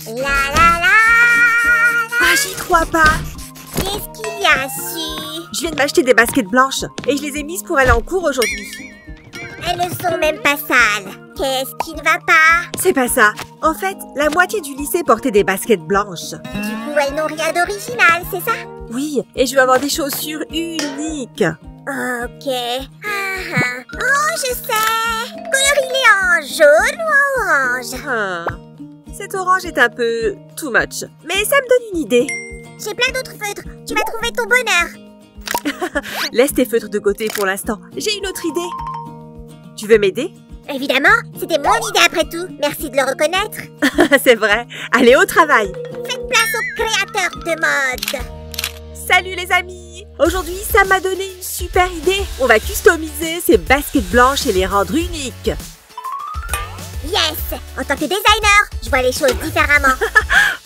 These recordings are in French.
La la la. Ah, j'y crois pas. Qu'est-ce qu'il y a su? Je viens de m'acheter des baskets blanches et je les ai mises pour aller en cours aujourd'hui. Elles ne sont même pas sales. Qu'est-ce qui ne va pas? C'est pas ça. En fait, la moitié du lycée portait des baskets blanches. Du coup, elles n'ont rien d'original, c'est ça? Oui, et je veux avoir des chaussures uniques. Ok. Oh, je sais. Coloris-les en jaune ou en orange? Ah, cet orange est un peu too much, mais ça me donne une idée. J'ai plein d'autres feutres. Tu vas trouver ton bonheur. Laisse tes feutres de côté pour l'instant. J'ai une autre idée. Tu veux m'aider? Évidemment, c'était mon idée après tout. Merci de le reconnaître. C'est vrai. Allez au travail. Faites place aux créateurs de mode. Salut les amis! Aujourd'hui, Sam m'a donné une super idée. On va customiser ces baskets blanches et les rendre uniques. Yes! En tant que designer, je vois les choses différemment.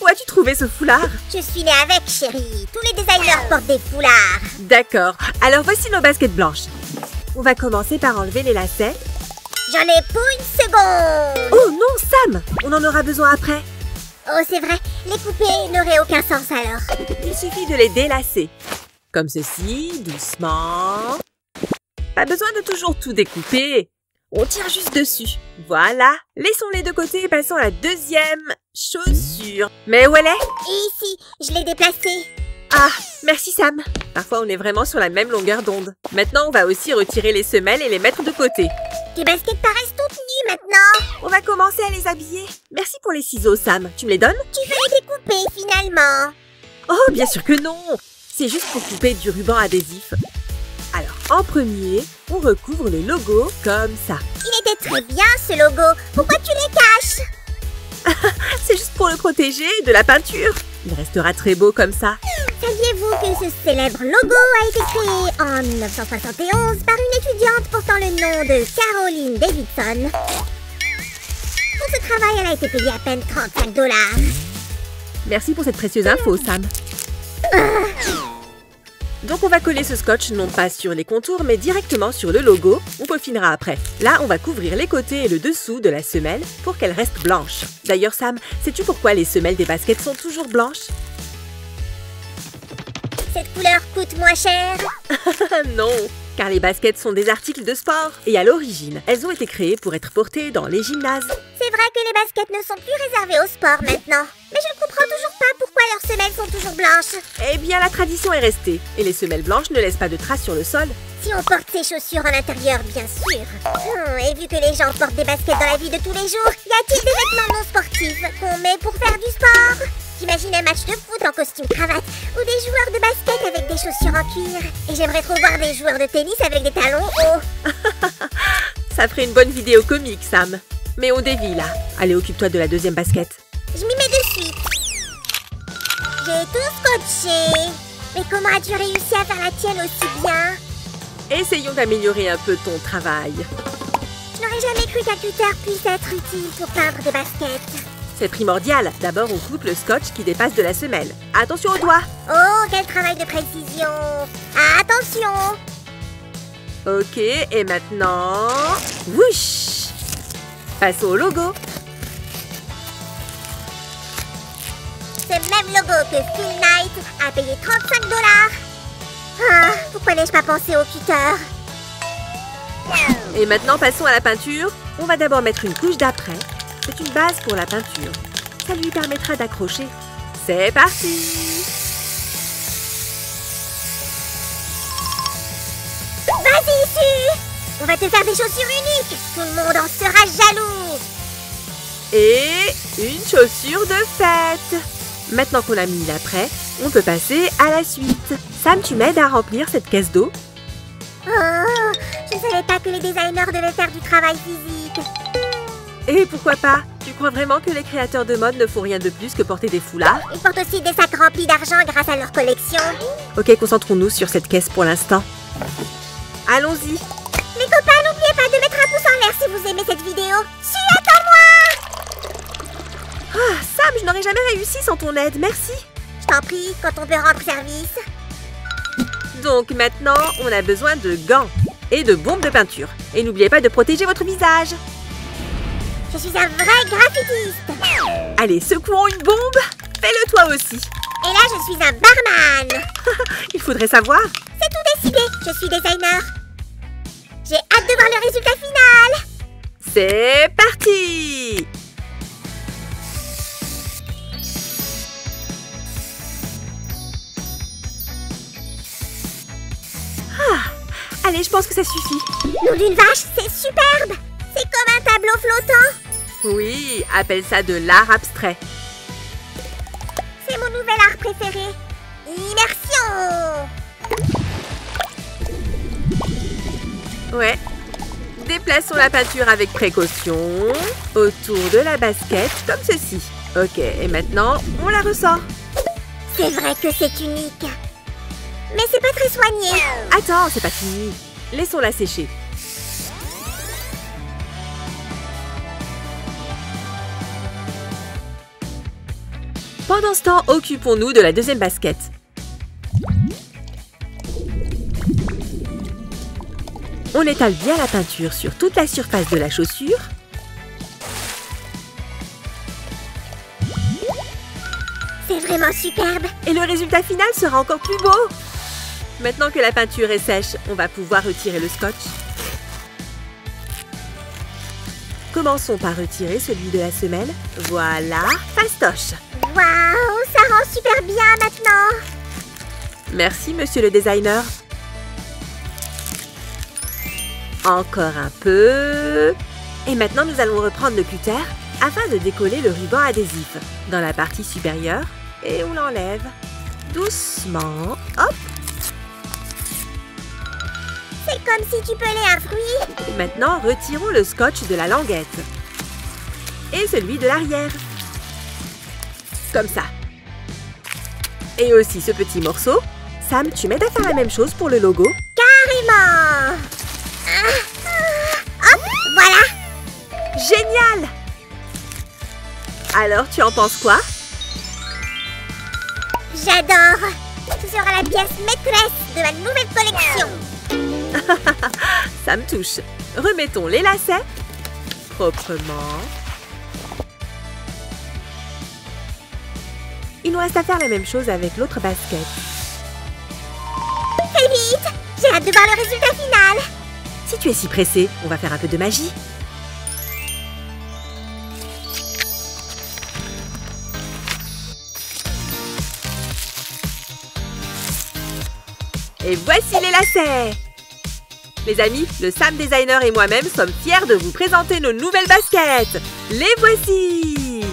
Où as-tu trouvé ce foulard? Je suis née avec, chérie. Tous les designers portent des foulards. D'accord. Alors voici nos baskets blanches. On va commencer par enlever les lacets. J'en ai pour une seconde. Oh non, Sam! On en aura besoin après. Oh, c'est vrai. Les couper n'aurait aucun sens alors. Il suffit de les délacer. Comme ceci, doucement. Pas besoin de toujours tout découper. On tire juste dessus. Voilà. Laissons-les de côté et passons à la deuxième chaussure. Mais où elle est? Et ici, je l'ai déplacée. Ah, merci Sam. Parfois, on est vraiment sur la même longueur d'onde. Maintenant, on va aussi retirer les semelles et les mettre de côté. Tes baskets paraissent toutes nues maintenant. On va commencer à les habiller. Merci pour les ciseaux, Sam. Tu me les donnes? Tu veux les découper finalement. Oh, bien sûr que non. C'est juste pour couper du ruban adhésif. Alors, en premier, on recouvre le logo comme ça. Il était très bien ce logo. Pourquoi tu les caches? C'est juste pour le protéger de la peinture. Il restera très beau comme ça. Saviez-vous que ce célèbre logo a été créé en 1971 par une étudiante portant le nom de Caroline Davidson? Pour ce travail, elle a été payée à peine $35. Merci pour cette précieuse info, Sam. Donc on va coller ce scotch non pas sur les contours, mais directement sur le logo. On peaufinera après. Là, on va couvrir les côtés et le dessous de la semelle pour qu'elle reste blanche. D'ailleurs, Sam, sais-tu pourquoi les semelles des baskets sont toujours blanches? Cette couleur coûte moins cher. Non, car les baskets sont des articles de sport. Et à l'origine, elles ont été créées pour être portées dans les gymnases. C'est vrai que les baskets ne sont plus réservées au sport maintenant. Mais je ne comprends toujours pas pourquoi leurs semelles sont toujours blanches. Eh bien, la tradition est restée. Et les semelles blanches ne laissent pas de traces sur le sol. Si on porte ses chaussures en intérieur, bien sûr. Et vu que les gens portent des baskets dans la vie de tous les jours, y a-t-il des vêtements non sportifs qu'on met pour faire du sport? J'imagine un match de foot en costume cravate ou des joueurs de basket avec des chaussures en cuir. Et j'aimerais trop voir des joueurs de tennis avec des talons hauts. Ça ferait une bonne vidéo comique, Sam. Mais on dévie là. Allez, occupe-toi de la deuxième basket. Je m'y mets de suite. J'ai tout scotché. Mais comment as-tu réussi à faire la tienne aussi bien? Essayons d'améliorer un peu ton travail. Je n'aurais jamais cru qu'un tuteur puisse être utile pour peindre des baskets. C'est primordial. D'abord, on coupe le scotch qui dépasse de la semelle. Attention aux doigts. Oh, quel travail de précision. Attention. Ok, et maintenant... Whoosh! Passons au logo. Ce même logo que Phil Knight a payé $35. Ah, pourquoi n'ai-je pas pensé au tuteur? Et maintenant, passons à la peinture. On va d'abord mettre une couche d'après. C'est une base pour la peinture. Ça lui permettra d'accrocher. C'est parti! Vas-y, Su! On va te faire des chaussures uniques! Tout le monde en sera jaloux! Et une chaussure de fête! Maintenant qu'on a mis l'après, on peut passer à la suite. Sam, tu m'aides à remplir cette caisse d'eau? Oh, je ne savais pas que les designers devaient faire du travail physique. Et pourquoi pas? Tu crois vraiment que les créateurs de mode ne font rien de plus que porter des foulards? Ils portent aussi des sacs remplis d'argent grâce à leur collection. Ok, concentrons-nous sur cette caisse pour l'instant. Allons-y. Les copains, n'oubliez pas de mettre un pouce en l'air si vous aimez cette vidéo. Su, attends-moi! Ah, Sam, je n'aurais jamais réussi sans ton aide, merci. Je t'en prie, quand on peut rendre service. Donc maintenant, on a besoin de gants et de bombes de peinture. Et n'oubliez pas de protéger votre visage. Je suis un vrai graffitiste. Allez, secouons une bombe. Fais-le toi aussi. Et là, je suis un barman. Il faudrait savoir. C'est tout décidé. Je suis designer. J'ai hâte de voir le résultat final. C'est parti! Allez, je pense que ça suffit. Nom d'une vache, c'est superbe. C'est comme un tableau flottant. Oui, appelle ça de l'art abstrait. C'est mon nouvel art préféré. Immersion. Ouais. Déplaçons la peinture avec précaution autour de la basket, comme ceci. Ok, et maintenant, on la ressort. C'est vrai que c'est unique. Mais c'est pas très soigné. Attends, c'est pas fini. Laissons-la sécher. Pendant ce temps, occupons-nous de la deuxième basket. On étale bien la peinture sur toute la surface de la chaussure. C'est vraiment superbe. Et le résultat final sera encore plus beau. Maintenant que la peinture est sèche, on va pouvoir retirer le scotch. Commençons par retirer celui de la semelle. Voilà, fastoche. Waouh, ça rend super bien maintenant. Merci, monsieur le designer. Encore un peu. Et maintenant, nous allons reprendre le cutter afin de décoller le ruban adhésif dans la partie supérieure et on l'enlève doucement. Hop. C'est comme si tu pelais un fruit. Maintenant, retirons le scotch de la languette et celui de l'arrière. Comme ça. Et aussi ce petit morceau. Sam, tu m'aides à faire la même chose pour le logo? Carrément. Hop, voilà. Génial! Alors, tu en penses quoi? J'adore. Ce sera la pièce maîtresse de ma nouvelle collection. Ça me touche. Remettons les lacets proprement. Il nous reste à faire la même chose avec l'autre basket. Fais vite. J'ai hâte de voir le résultat final. Si tu es si pressé, on va faire un peu de magie. Et voici les lacets! Les amis, le Sam Designer et moi-même sommes fiers de vous présenter nos nouvelles baskets! Les voici!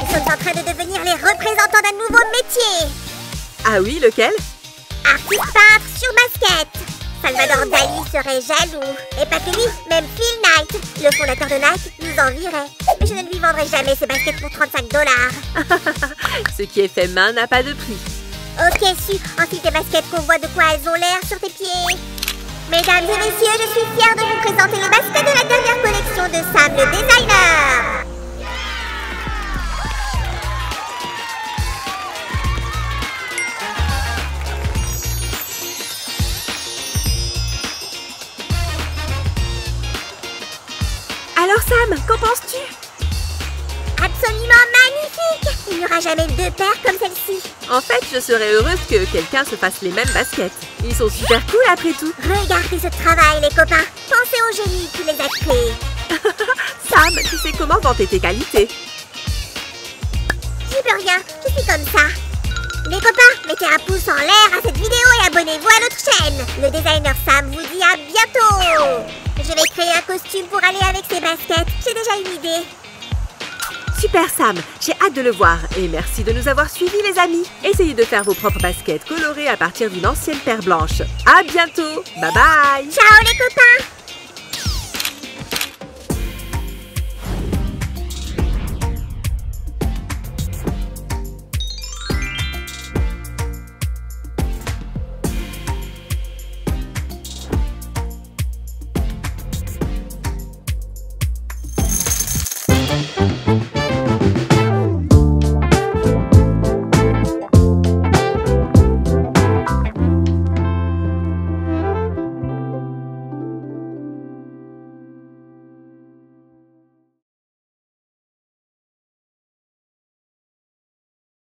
Nous sommes en train de devenir les représentants d'un nouveau métier. Ah oui, lequel? Artiste peintre sur basket. Salvador Dali serait jaloux. Et pas que lui, même Phil Knight, le fondateur de Nike, nous envierait. Mais je ne lui vendrai jamais ces baskets pour 35 $. Ce qui est fait main n'a pas de prix. Ok, su, enfile tes baskets qu'on voit de quoi elles ont l'air sur tes pieds. Mesdames et messieurs, je suis fière de vous présenter les baskets de la dernière collection de Sam le Designer. Alors Sam, qu'en penses-tu? Absolument magnifique. Il n'y aura jamais deux paires comme celle-ci. En fait, je serais heureuse que quelqu'un se fasse les mêmes baskets. Ils sont super cool après tout. Regardez ce travail, les copains. Pensez au génie qui les a créés. Sam, tu sais comment vanter tes qualités. J'y peux rien, je suis comme ça. Les copains, mettez un pouce en l'air à cette vidéo et abonnez-vous à notre chaîne. Le designer Sam vous dit à bientôt. Je vais créer un costume pour aller avec ces baskets. J'ai déjà une idée. Super Sam, j'ai hâte de le voir. Et merci de nous avoir suivis les amis. Essayez de faire vos propres baskets colorées à partir d'une ancienne paire blanche. À bientôt. Bye bye. Ciao les copains.